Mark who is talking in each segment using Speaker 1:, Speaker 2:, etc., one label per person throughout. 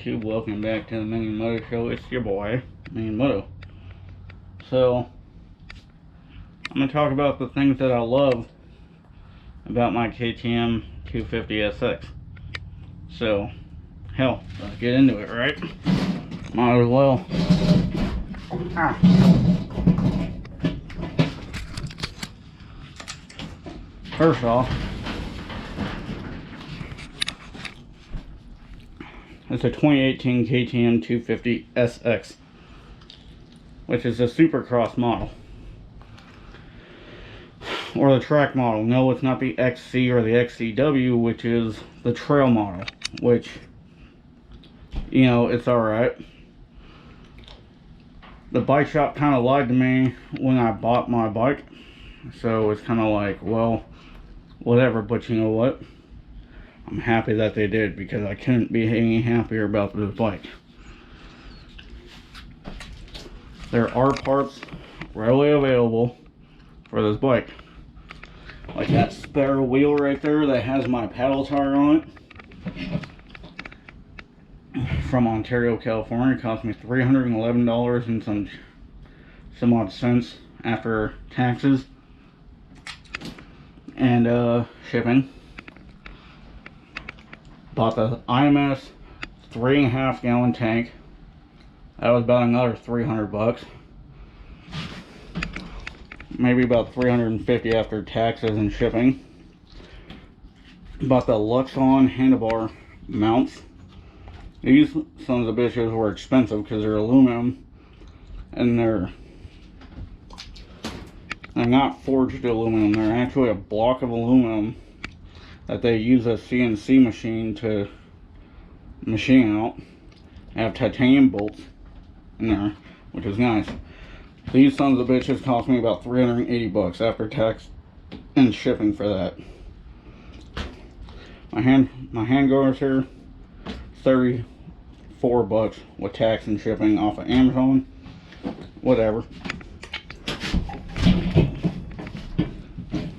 Speaker 1: YouTube? Welcome back to the Minion Moto Show. It's your boy, Minion Moto. So, I'm going to talk about the things that I love about my KTM 250SX. So, hell, let's get into it, right? Might as well. First off, it's a 2018 KTM 250SX, which is a Supercross model, or the track model. No, it's not the XC or the XCW, which is the trail model, which, you know, it's alright. The bike shop kind of lied to me when I bought my bike, so it's kind of like, well, whatever, but you know what? I'm happy that they did, because I couldn't be any happier about this bike. There are parts readily available for this bike. Like that spare wheel right there that has my paddle tire on it. From Ontario, California. It cost me $311 and some odd cents after taxes and shipping. Bought the IMS 3.5 gallon tank. That was about another $300. Maybe about $350 after taxes and shipping. Bought the Luxon handlebar mounts. These sons of bitches were expensive because they're aluminum, and they're not forged aluminum. They're actually a block of aluminum that they use a CNC machine to machine out. They have titanium bolts in there, which is nice. These sons of bitches cost me about $380 after tax and shipping for that. My hand guards here, $34 with tax and shipping off of Amazon. Whatever.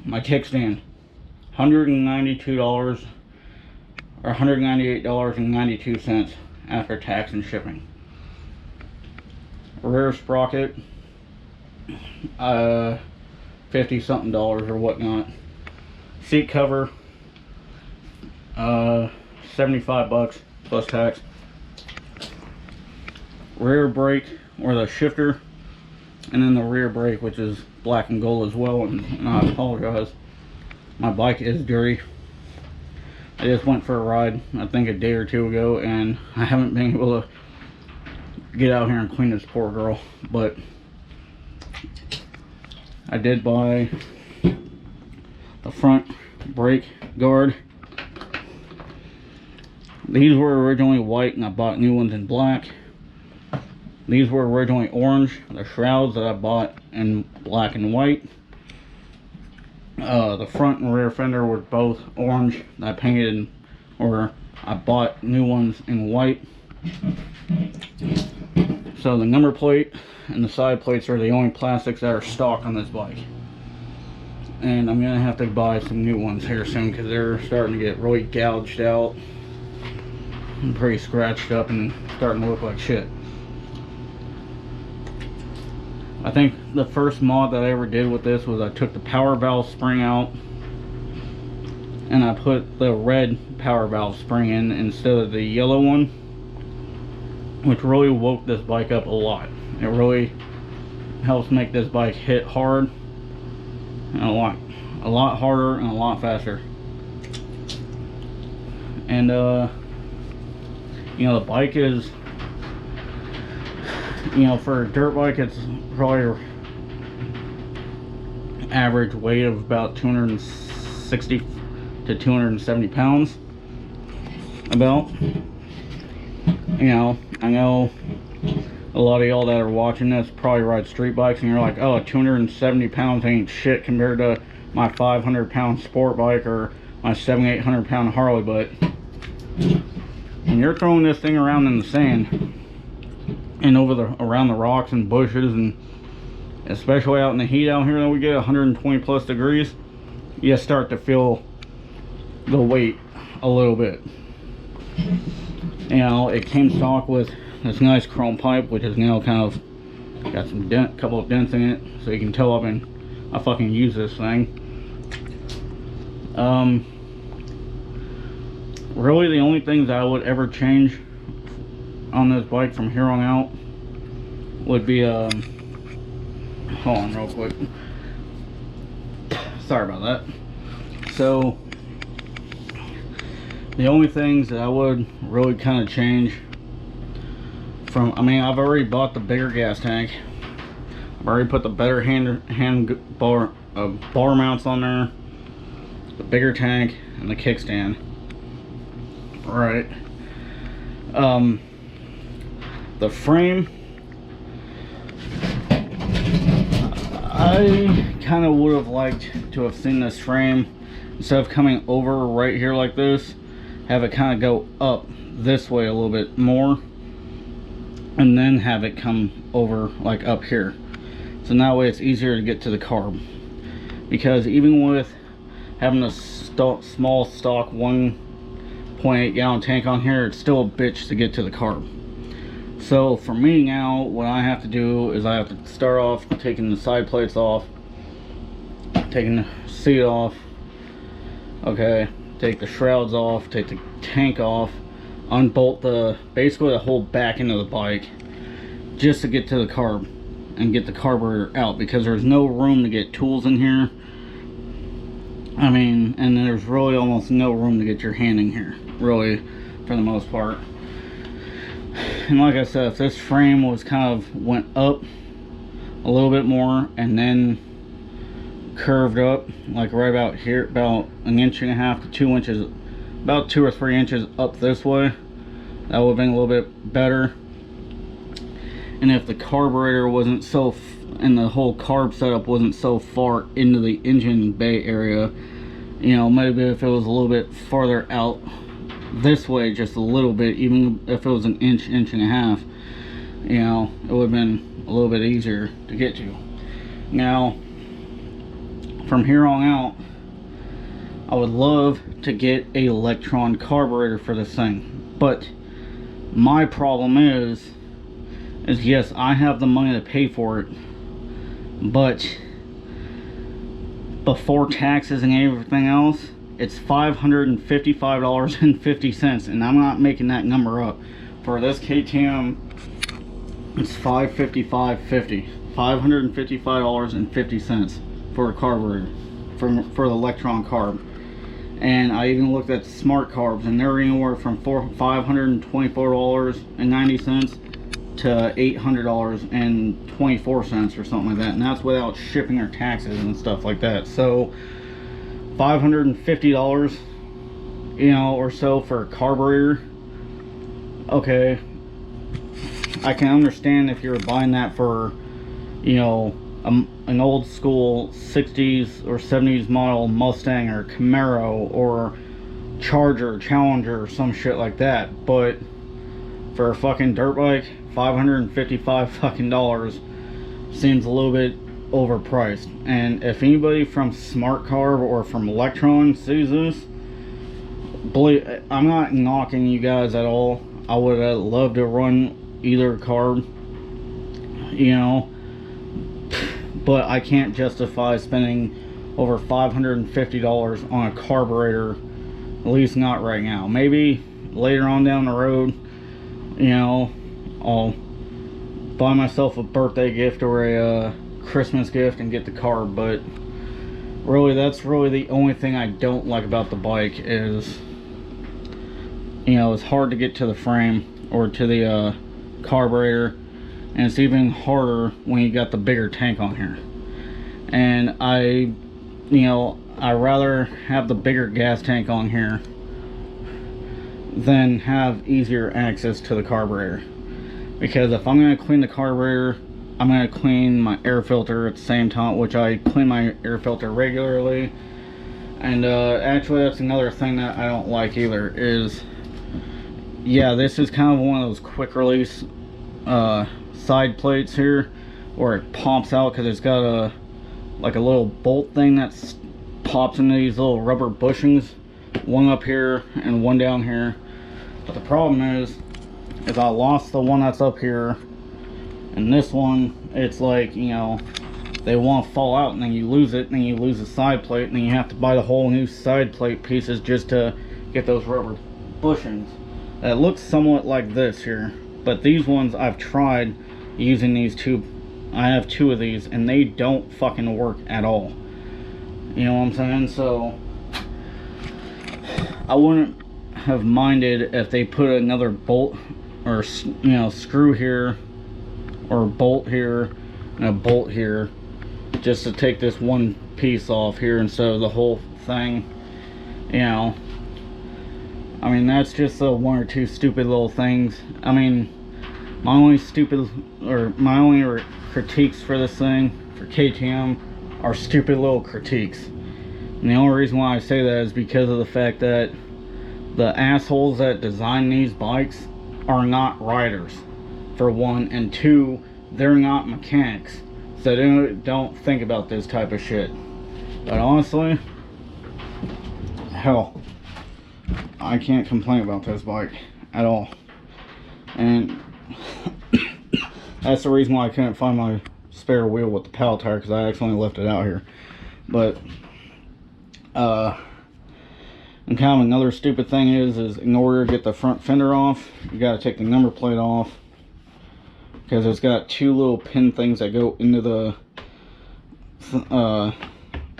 Speaker 1: My kickstand, $192 or $198.92 after tax and shipping. Rear sprocket, 50 something dollars or whatnot. Seat cover, $75 plus tax. Rear brake, or the shifter, and then the rear brake, which is black and gold as well. And I apologize, my bike is dirty. I just went for a ride, I think a day or two ago, and I haven't been able to get out here and clean this poor girl. But I did buy the front brake guard. These were originally white and I bought new ones in black. These were originally orange. The shrouds that I bought in black and white. The front and rear fender were both orange. I painted, or I bought new ones in white. So the number plate and the side plates are the only plastics that are stock on this bike. And I'm gonna have to buy some new ones here soon, because they're starting to get really gouged out and pretty scratched up and starting to look like shit. I think the first mod that I ever did with this was I took the power valve spring out and I put the red power valve spring in instead of the yellow one, which really woke this bike up a lot. It really helps make this bike hit hard, and a lot harder and a lot faster. And you know, the bike is, you know, for a dirt bike, it's probably average weight of about 260 to 270 pounds. About, you know, I know a lot of y'all that are watching this probably ride street bikes, and you're like, oh, 270 pounds ain't shit compared to my 500-pound sport bike or my 700-800-pound Harley. But when you're throwing this thing around in the sand and around the rocks and bushes, and especially out in the heat out here that we get 120 plus degrees, you start to feel the weight a little bit. You know, it came stock with this nice chrome pipe, which is now kind of got some couple of dents in it, so you can tell I fucking use this thing. Really the only things I would ever change on this bike from here on out would be hold on real quick, sorry about that. So the only things that I would really kind of change from, I mean, I've already bought the bigger gas tank, I've already put the better bar mounts on there, the bigger tank, and the kickstand. Right. The frame, I kind of would have liked to have seen this frame, instead of coming over right here like this, have it kind of go up this way a little bit more, and then have it come over like up here, so that way it's easier to get to the carb. Because even with having a small stock 1.8 gallon tank on here, it's still a bitch to get to the carb. So for me now, what I have to do is I have to start off taking the side plates off, taking the seat off, okay, take the shrouds off, take the tank off, unbolt basically the whole back end of the bike, just to get to the carb and get the carburetor out, because there's no room to get tools in here. I mean, and there's really almost no room to get your hand in here, really, for the most part. And like I said, if this frame was kind of went up a little bit more and then curved up, like right about here, about 1.5 to 2 inches, about 2 or 3 inches up this way, that would have been a little bit better. And if the carburetor wasn't so and the whole carb setup wasn't so far into the engine bay area, you know, maybe if it was a little bit farther out this way, just a little bit, even if it was an inch and a half, you know, it would have been a little bit easier to get to. Now from here on out, I would love to get a Electron carburetor for this thing, but my problem is yes, I have the money to pay for it, but before taxes and everything else, it's $555.50, and I'm not making that number up. For this KTM, it's $555.50, $555.50 for a carburetor, for the Electron carb. And I even looked at smart carbs, and they're anywhere from $524.90 to $800.24 or something like that, and that's without shipping or taxes and stuff like that. So $550, you know, or so for a carburetor. Okay, I can understand if you're buying that for, you know, an old school 60s or 70s model Mustang or Camaro or Charger, Challenger, or some shit like that. But for a fucking dirt bike, $555 fucking dollars seems a little bit overpriced. And if anybody from Smart Carb or from Electron sees this, believe, I'm not knocking you guys at all. I would love to run either carb, you know, but I can't justify spending over $550 on a carburetor, at least not right now. Maybe later on down the road, you know, I'll buy myself a birthday gift or a Christmas gift and get the carb. But really, that's really the only thing I don't like about the bike is, you know, it's hard to get to the frame or to the carburetor, and it's even harder when you got the bigger tank on here. And I rather have the bigger gas tank on here than have easier access to the carburetor. Because if I'm going to clean the carburetor, I'm going to clean my air filter at the same time, which I clean my air filter regularly. And actually, that's another thing that I don't like either is, yeah, this is kind of one of those quick release side plates here where it pops out, because it's got a like a little bolt thing that pops into these little rubber bushings, one up here and one down here. But the problem is is I lost the one that's up here, and this one, it's like, you know, they want to fall out and then you lose it, and then you lose the side plate, and then you have to buy the whole new side plate pieces just to get those rubber bushings. That looks somewhat like this here, but these ones I've tried using these two. I have two of these and they don't fucking work at all. You know what I'm saying? So I wouldn't have minded if they put another bolt or, you know, screw here or bolt here and a bolt here, just to take this one piece off here instead of the whole thing. You know, I mean, that's just one or two stupid little things. I mean, my only critiques for this thing, for KTM, are stupid little critiques. And the only reason why I say that is because of the fact that the assholes that design these bikes are not riders, for one, and two, they're not mechanics, so they don't think about this type of shit. But honestly, hell, I can't complain about this bike at all. And that's the reason why I couldn't find my spare wheel with the paddle tire, because I accidentally left it out here. But and kind of another stupid thing is in order to get the front fender off, you got to take the number plate off, because it's got two little pin things that go into the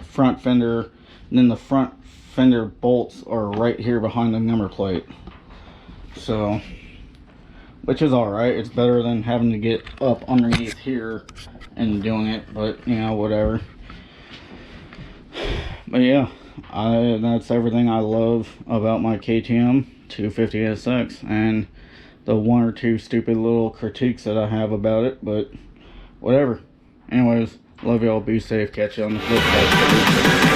Speaker 1: front fender, and then the front fender bolts are right here behind the number plate. So, which is alright, it's better than having to get up underneath here and doing it, but you know, whatever. But yeah, that's everything I love about my KTM 250SX, and the one or two stupid little critiques that I have about it, but whatever. Anyways, love y'all, be safe, catch you on the flip side.